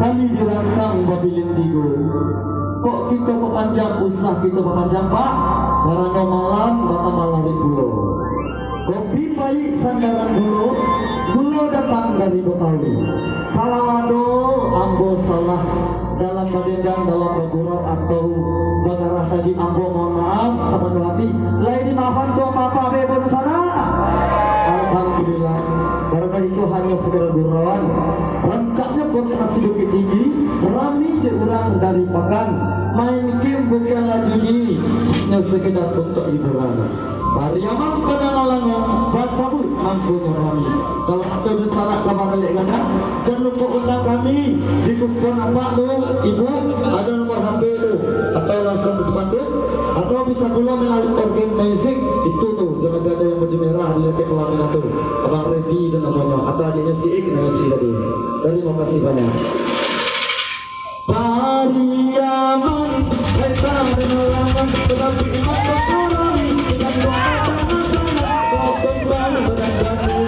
tali dirantang babilin tigo. Kok kita perpanjang usah kita perpanjang pak? Karena malam bata malawit gulo. Kopi baik sandaran gulo datang dari Betawi. Kalawado ambo salah dalam badendang dalam bergurau atau bagarah tadi ambo mohon maaf sama hati. Lain dimaafkan tuh apa bebo sana. Alhamdulillah, karena itu hanya sekedar gurauan. Rancaknya konsentrasi bukit tinggi, rami diurang dari pakan. Main game bukanlah judi, hanya sekedar untuk hiburan. Pariaman penanalannya, berkabut mangkunya rami. Kalau ada rencana kabar balik ganda, jangan lupa undang kami di kupon apa tuh, ibu ada nomor HP tuh, atau langsung sepanduk, atau bisa pula melalui organizing itu tuh, jangan ada yang baju merah di letak pelarian tuh, abang Reddy dan namanya, atau adiknya si Ik dengan MC tadi. Terima kasih banyak. Pariaman, kita penanalangan, tetapi iman berkurang, kita doakan masalah, kau kembali berdandamu.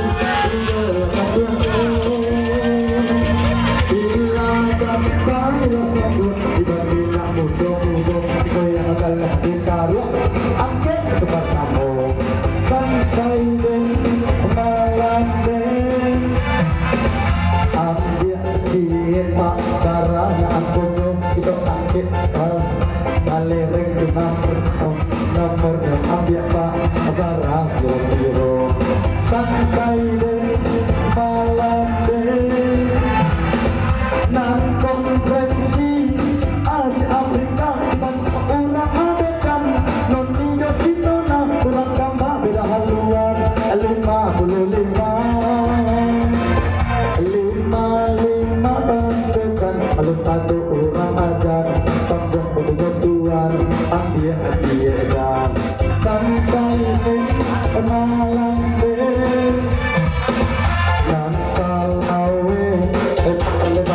Nomor ambil pak barang biru sangsai deh malam deh nang konferensi Asia Afrika dan orang adekan non Indonesia na kurang tambah beda haluan 55 tandekan alun satu orang ajar sambung berbantuan ambil ajian sangsai deh malam